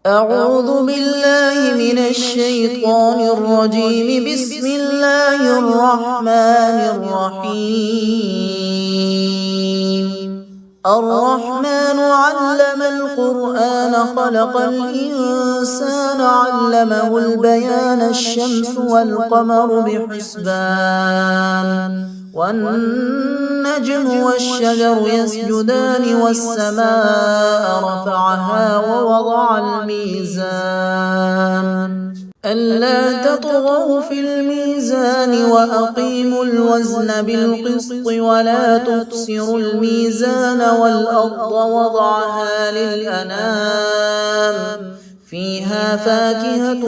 أعوذ بالله من الشيطان الرجيم. بسم الله الرحمن الرحيم. الرحمن علم القرآن خلق الإنسان علمه البيان. الشمس والقمر بحسبان والنجم والشجر يسجدان والسماء رفعها ووضع الميزان ألا تطغوا في الميزان وأقيموا الوزن بالقسط ولا تخسروا الميزان والأرض وضعها للأنام فيها فاكهة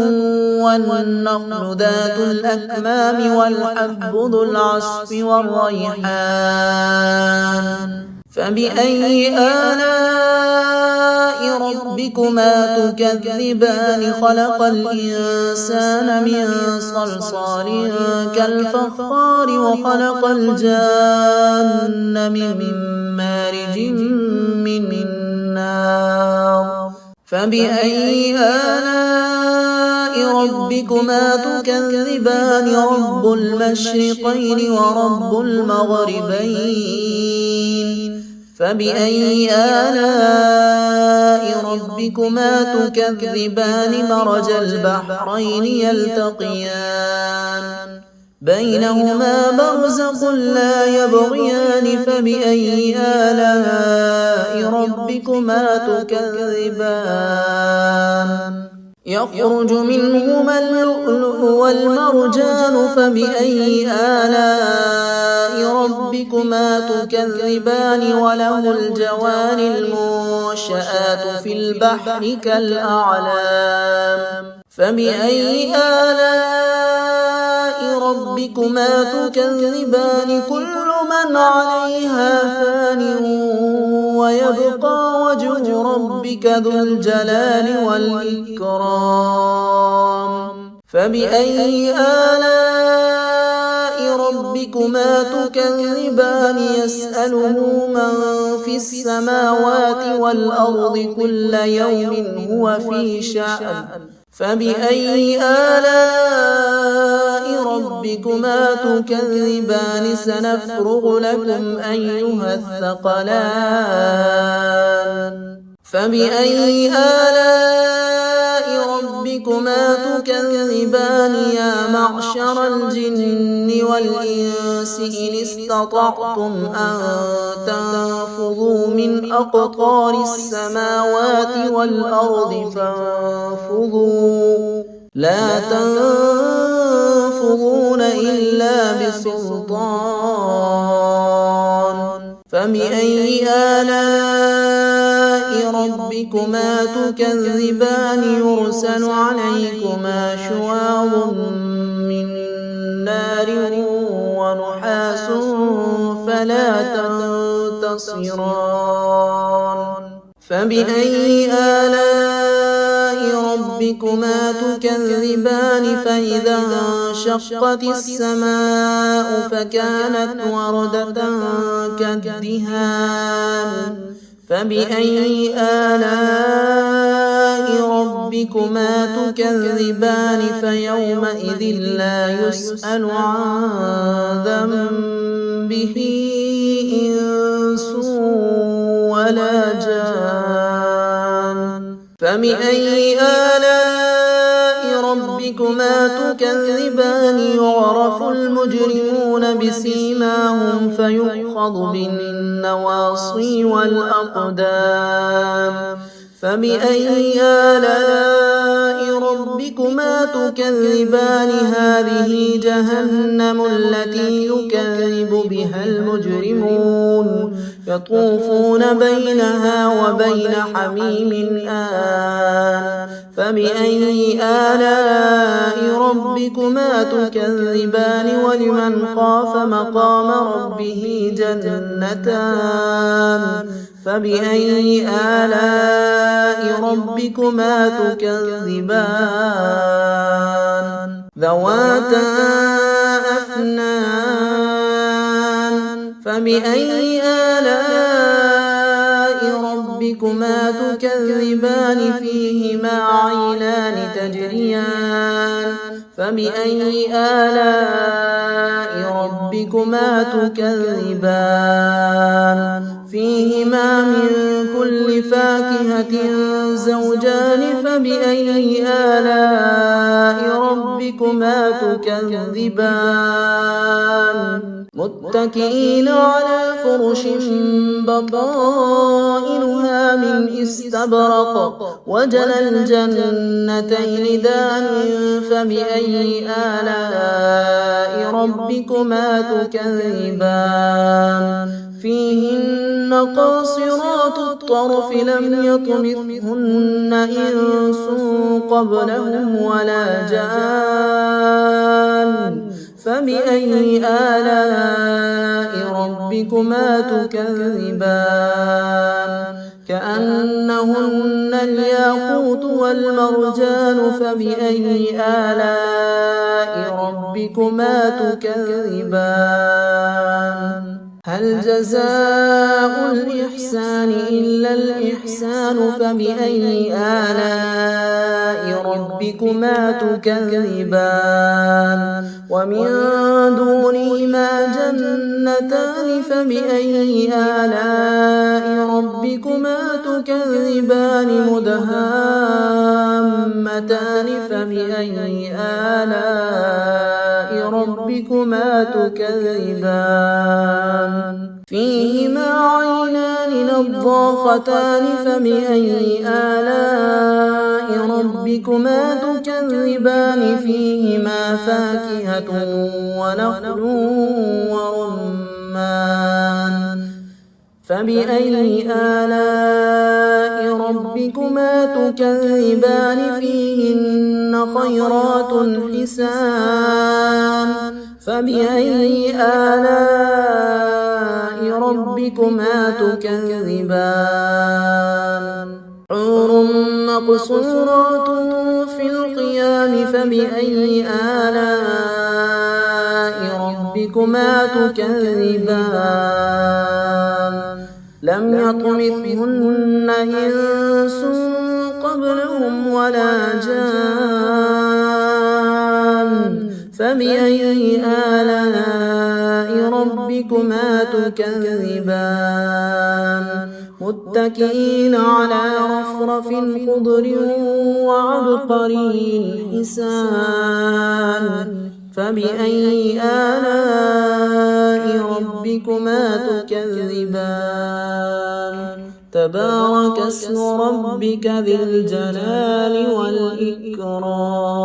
والنخل ذات الأكمام والحب ذو العصف والريحان فبأي آلاء ربكما تكذبان. خلق الإنسان من صلصال كالفخار وخلق الجان من مارج من نار فبأي آلاء ربكما تكذبان. رب المشرقين ورب المغربين فبأي آلاء ربكما تكذبان. مرج البحرين يلتقيان بينهما برزخ لا يبغيان فبأي آلاء ربكما تكذبان. يخرج منهما اللؤلؤ والمرجان فبأي آلاء ربكما تكذبان. وله الجوار المنشآت في البحر كالأعلام فبأي آلاء ربكما تكذبان. كل من عليها فان ويبقى وجه ربك ذو الجلال والإكرام فبأي آلاء ربكما تكذبان. يسأله من في السماوات والأرض كل يوم هو في شأن فبأي آلاء ربكما تكذبان. سنفرغ لكم أيها الثقلان فبأي آلاء ربكما تكذبان. يا معشر الجن والإنس إن استطعتم أن تنفذوا من أقطار السماوات والأرض فانفذوا لا تنفذون إلا بسلطان فبأي آلاء ربكما تكذبان. يرسل عليكما شواظ من نار ونحاس فلا تنتصران فبأي آلاء ربكما تكذبان. فإذا انشقت السماء فكانت وردة كالدهان فبأي آلاء ربكما تكذبان. فيومئذ لا يسأل عن ذنبه إنس ولا جان فبأي آلاء ربكما تكذبان. يعرف المجرمون بسيماهم فيؤخذ بالنواصي والأقدام فبأي آلاء ربكما تكذبان. هذه جهنم التي يكذب بها المجرمون يطوفون بينها وبين حميم آن فبأي آلاء ربكما تكذبان. ولمن خاف مقام ربه جنتان فبأي آلاء ربكما تكذبان. ذواتا أفنان فبأي آلاء ربكما تكذبان فيهما عينان تجريان فبأي آلاء ربكما تكذبان فيهما من كل فاكهة زوجان فبأي آلاء ربكما تكذبان متكئين على فرش بطائنها من استبرق وجنى الجنتين دان فبأي آلاء ربكما تكذبان فيهن قاصرات الطرف لم يطمثهن إنس قبلهم ولا جان فبأي آلاء ربكما تكذبان كأنهن الياقوت والمرجان فبأي آلاء ربكما تكذبان هل جزاء الإحسان إلا الإحسان فبأي آلاء ربكما تكذبان ومن دونهما جنتان فبأي آلاء ربكما تكذبان مدهامتان فبأي آلاء ربكما تكذبان فيهما عينان نضاختان فبأي آلاء ربكما تكذبان فيهما فاكهة ونخل ورمان فبأي آلاء ربكما تكذبان فيهن خيرات حسان فبأي آلاء ربكما تكذبان حور مقصورات في الخيام فبأي آلاء ربكما تكذبان لم يطمثهن إنس قبلهم ولا جان فبأي آلاء ربكما تكذبان متكئين على رفرف خضر وعبقري حسان فبأي آلاء ربكما تكذبان تبارك اسم ربك ذي الجلال والإكرام.